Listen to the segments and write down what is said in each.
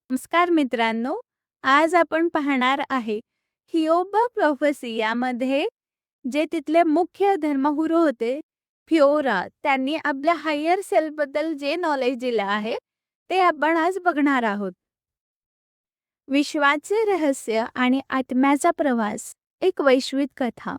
नमस्कार मित्रांनो, आज आपण पाहणार आहे हियोबा प्रॉफेसी यामध्ये जे तिथले मुख्य धर्मगुरू होते फिओरा, त्यांनी आपल्या हायर सेल्फबद्दल जे नॉलेज दिलं आहे ते आपण आज बघणार आहोत. विश्वाचे रहस्य आणि आत्म्याचा प्रवास, एक वैश्विक कथा.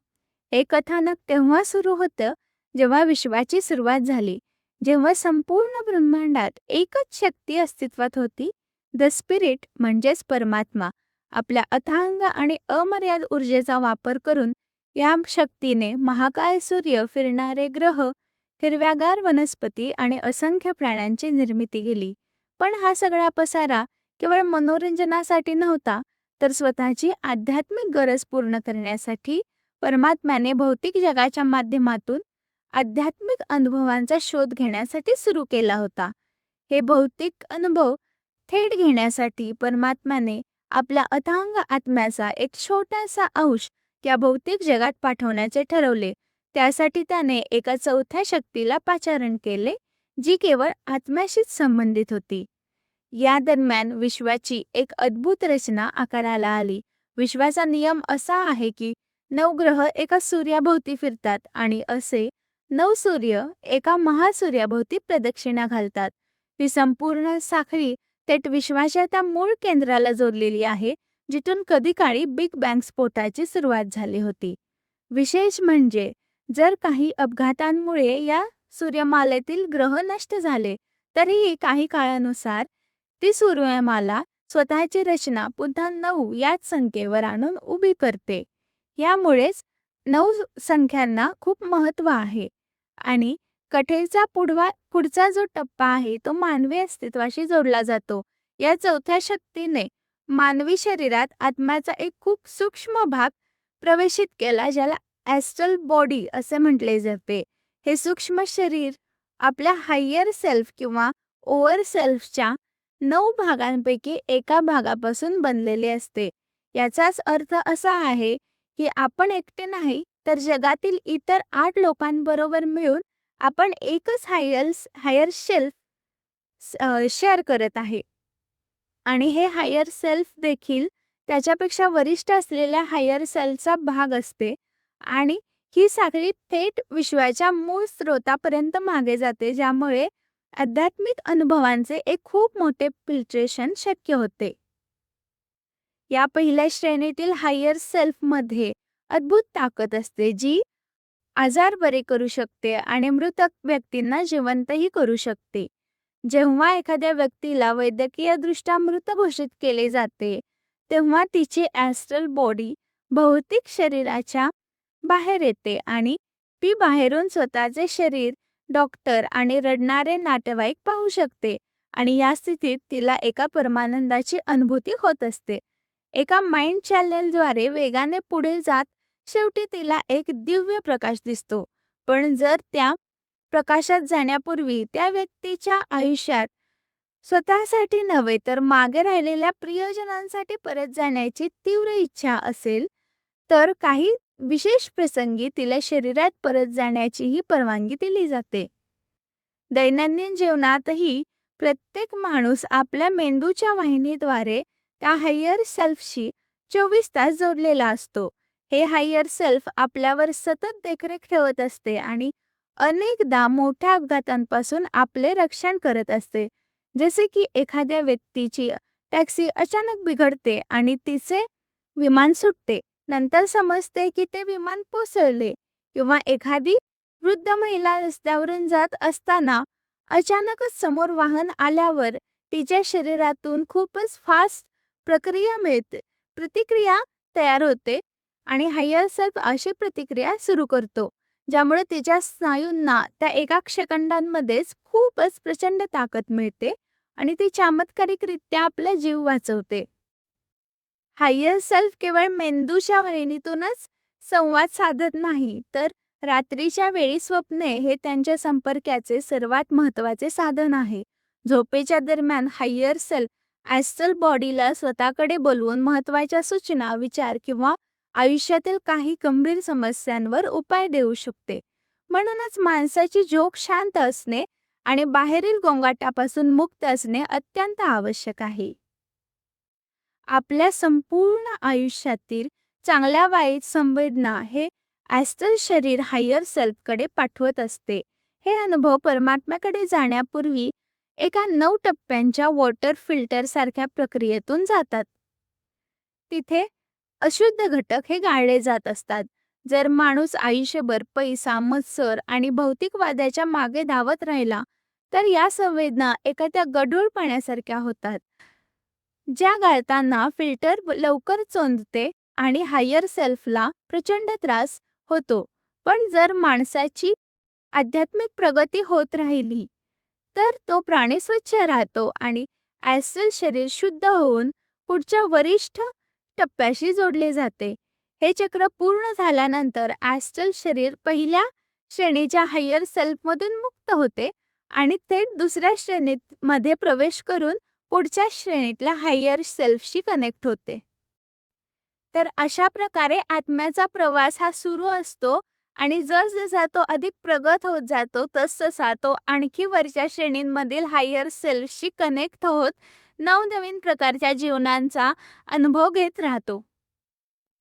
हे कथानक तेव्हा सुरू होतं जेव्हा विश्वाची सुरुवात झाली, जेव्हा संपूर्ण ब्रह्मांडात एकच शक्ती अस्तित्वात होती, द स्पिरिट म्हणजेच परमात्मा. आपल्या अथांग आणि अमर्याद ऊर्जेचा वापर करून या शक्तीने महाकाय सूर्य, फिरणारे ग्रह, हिरव्यागार वनस्पती आणि असंख्य प्राण्यांची निर्मिती केली. पण हा सगळा पसारा केवळ मनोरंजनासाठी नव्हता, तर स्वतःची आध्यात्मिक गरज पूर्ण करण्यासाठी परमात्म्याने भौतिक जगाच्या माध्यमातून आध्यात्मिक अनुभवांचा शोध घेण्यासाठी सुरू केला होता. हे भौतिक अनुभव थेट घेण्यासाठी परमात्म्याने आपल्या अथांग आत्म्याचा एक छोटासा अंश या भौतिक जगात पाठवण्याचे ठरवले. त्यासाठी त्याने एका चौथ्या शक्तीला पाचारण केले, जी केवळ आत्म्याशीच संबंधित होती. या दरम्यान विश्वाची एक अद्भुत रचना आकाराला आली. विश्वाचा नियम असा आहे की 9 ग्रह एका सूर्याभोवती फिरतात आणि असे 9 सूर्य एका महासूर्याभोवती प्रदक्षिणा घालतात. ही संपूर्ण साखळी थेट विश्वाच्या त्या मूळ केंद्राला जोडलेली आहे, जिथून कधी काळी बिग बँग स्फोटाची सुरुवात झाली होती. विशेष म्हणजे जर काही अपघातांमुळे या सूर्यमालेतील ग्रह नष्ट झाले, तरीही काही काळानुसार ती सूर्यमाला स्वतःची रचना पुन्हा 9 याच संख्येवर आणून उभी करते. यामुळेच 9 संख्यांना खूप महत्त्व आहे. आणि कथेचा पुढचा जो टप्पा आहे तो मानवी अस्तित्वाशी जोडला जातो. या चौथ्या शक्तीने मानवी शरीरात आत्म्याचा एक खूप सूक्ष्म भाग प्रवेशित केला, ज्याला ॲस्ट्रल बॉडी असे म्हटले जाते. हे सूक्ष्म शरीर आपल्या हायर सेल्फ किंवा ओव्हर सेल्फच्या 9 भागांपैकी एका भागापासून बनलेले असते. याचाच अर्थ असा आहे की आपण एकटे नाही, तर जगातील इतर 8 लोकांबरोबर मिळून आपण एकच हायर सेल्फ शेअर करत आहे. आणि हे हायर सेल्फ देखील त्याच्यापेक्षा वरिष्ठ असलेल्या हायर सेल्फचा भाग असते. आणि ही साखळी थेट विश्वाच्या मूळ स्रोतापर्यंत मागे जाते, ज्यामुळे आध्यात्मिक अनुभवांचे एक खूप मोठे फिल्ट्रेशन शक्य होते. या पहिल्या श्रेणीतील हायर सेल्फमध्ये अद्भुत ताकद असते, जी आजार बरे करू शकते आणि मृत व्यक्तींना जिवंतही करू शकते. जेव्हा एखाद्या व्यक्तीला वैद्यकीयदृष्ट्या मृत घोषित केले जाते, तेव्हा तिची ॲस्ट्रल बॉडी भौतिक शरीराच्या बाहेर येते आणि ती बाहेरून स्वतःचे शरीर, डॉक्टर आणि रडणारे नातेवाईक पाहू शकते. आणि या स्थितीत तिला एका परमानंदाची अनुभूती होत असते. एका माइंड चॅनेलद्वारे वेगाने पुढे जात शेवटी तिला एक दिव्य प्रकाश दिसतो. पण जर त्या प्रकाशात जाण्यापूर्वी त्या व्यक्तीच्या आयुष्यात स्वतःसाठी नव्हे तर मागे राहिलेल्या प्रियजनांसाठी परत जाण्याची तीव्र इच्छा असेल, तर काही विशेष प्रसंगी तिला शरीरात परत जाण्याचीही परवानगी दिली जाते. दैनंदिन जीवनातही प्रत्येक माणूस आपल्या मेंदूच्या वाहिनीद्वारे त्या हायर सेल्फशी 24 तास जोडलेला असतो. हे हायर सेल्फ आपल्यावर सतत देखरेख ठेवत असते आणि अनेकदा मोठ्या अपघातांपासून आपले रक्षण करत असते. जसे की एखाद्या व्यक्तीची टॅक्सी अचानक बिघडते आणि तिचे विमान सुटते. नंतर समजते की ते विमान कोसळले. किंवा एखादी वृद्ध महिला रस्त्यावरून जात असताना अचानकच समोर वाहन आल्यावर तिच्या शरीरातून खूपच फास्ट प्रतिक्रिया तयार होते आणि हायर सेल्फ अशी प्रतिक्रिया सुरू करतो, ज्यामुळे तिच्या स्नायूंना त्या एका सेकंदांमध्येच खूपच प्रचंड ताकद मिळते आणि ती चमत्कारिकरित्या आपला जीव वाचवते. हायर सेल्फ केवळ मेंदूच्या वाहिनीतूनच संवाद साधत नाही, तर रात्रीच्या वेळी स्वप्ने हे त्यांच्या संपर्काचे सर्वात महत्त्वाचे साधन आहे. झोपेच्या दरम्यान हायर सेल्फ ॲस्ट्रल बॉडीला स्वतःकडे बोलवून महत्त्वाच्या सूचना, विचार किंवा आयुष्यातील काही गंभीर समस्यांवर उपाय देऊ शकते. म्हणूनच माणसाची झोप शांत असणे आणि बाहेरील गोंगाटापासून मुक्त असणे अत्यंत आवश्यक आहे. आपल्या संपूर्ण आयुष्यातील चांगल्या वाईट संवेदना हे ॲस्ट्रल शरीर हायर सेल्फकडे पाठवत असते. हे अनुभव परमात्म्याकडे जाण्यापूर्वी एका 9 टप्प्यांच्या वॉटर फिल्टर सारख्या प्रक्रियेतून जातात. तिथे अशुद्ध घटक हे गाळले जात असतात. जर माणूस आयुष्यभर पैसा, मत्सर आणि भौतिकवादाच्या मागे धावत राहिला तर या संवेदना एखाद्या गढूळ पाण्यासारख्या होतात, ज्या गाळताना फिल्टर लवकर चोंदते आणि हायर सेल्फला प्रचंड त्रास होतो. पण जर माणसाची आध्यात्मिक प्रगती होत राहिली तर तो प्राणी स्वच्छ राहतो आणि ॲस्ट्रल शरीर शुद्ध होऊन पुढच्या वरिष्ठ टप्प्याशी जोडले जाते. हे चक्र पूर्ण झाल्यानंतर ॲस्ट्रल शरीर पहिल्या श्रेणीच्या हायर सेल्फमधून मुक्त होते आणि थेट दुसऱ्या श्रेणीमध्ये प्रवेश करून पुढच्या श्रेणीतल्या हायर सेल्फशी कनेक्ट होते. तर अशा प्रकारे आत्म्याचा प्रवास हा सुरू असतो आणि जसजसा तो अधिक प्रगत होत जातो तसतसा तो आणखी वरच्या श्रेणींमधील हायर सेल्फशी कनेक्ट होत नवनवीन प्रकारच्या जीवनांचा अनुभव घेत राहतो.